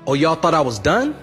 Oh, y'all thought I was done?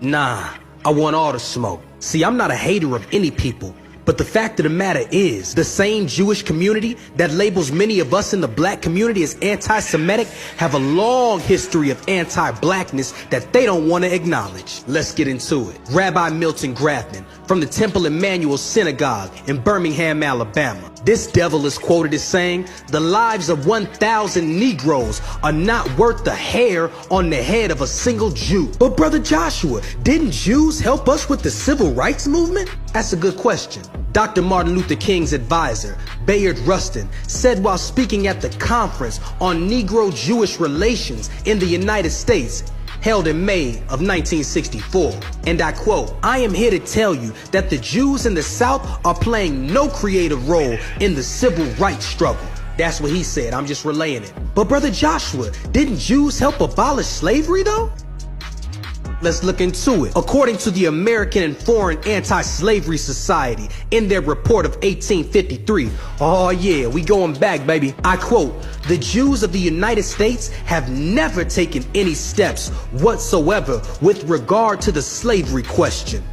Nah, I want all the smoke. See, I'm not a hater of any people, but the fact of the matter is, the same Jewish community that labels many of us in the black community as anti-Semitic have a long history of anti-blackness that they don't want to acknowledge. Let's get into it. Rabbi Milton Grafman from the Temple Emmanuel Synagogue in Birmingham, Alabama. This devil is quoted as saying, "The lives of 1,000 Negroes are not worth the hair on the head of a single Jew." But Brother Joshua, didn't Jews help us with the civil rights movement? That's a good question. Dr. Martin Luther King's advisor, Bayard Rustin, said while speaking at the conference on Negro-Jewish relations in the United States, held in May of 1964, and I quote, "I am here to tell you that the Jews in the South are playing no creative role in the civil rights struggle." That's what he said, I'm just relaying it. But Brother Joshua, didn't Jews help abolish slavery though? Let's look into it. According to the American and Foreign Anti-Slavery Society in their report of 1853, oh yeah, we going back, baby. I quote, "The Jews of the United States have never taken any steps whatsoever with regard to the slavery question.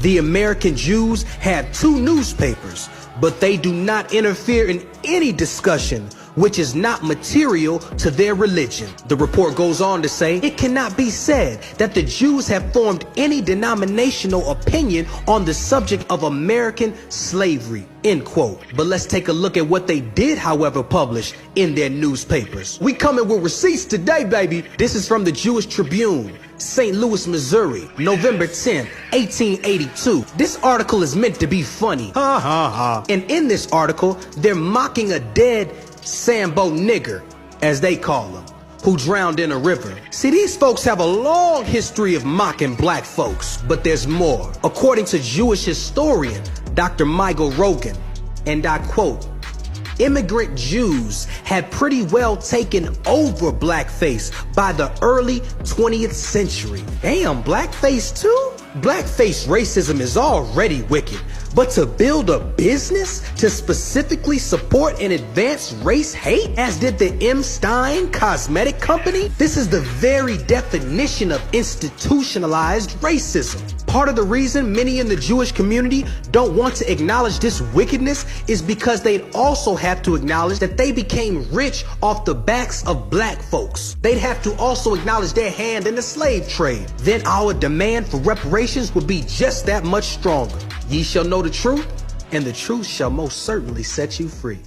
The American Jews have 2 newspapers, but they do not interfere in any discussion which is not material to their religion." The report goes on to say, "It cannot be said that the Jews have formed any denominational opinion on the subject of American slavery," end quote. But let's take a look at what they did, however, publish in their newspapers. We coming with receipts today, baby. This is from the Jewish Tribune, St. Louis, Missouri, November 10, 1882. This article is meant to be funny. Ha ha ha. And in this article, they're mocking a dead Sambo nigger, as they call him, who drowned in a river. See, these folks have a long history of mocking black folks, but there's more. According to Jewish historian Dr. Michael Rogan, and I quote, "Immigrant Jews had pretty well taken over blackface by the early 20th century." Damn, blackface too? Blackface racism is already wicked, but to build a business to specifically support and advance race hate, as did the M. Stein Cosmetic Company, this is the very definition of institutionalized racism. Part of the reason many in the Jewish community don't want to acknowledge this wickedness is because they'd also have to acknowledge that they became rich off the backs of black folks. They'd have to also acknowledge their hand in the slave trade. Then our demand for reparations would be just that much stronger. Ye shall know the truth, and the truth shall most certainly set you free.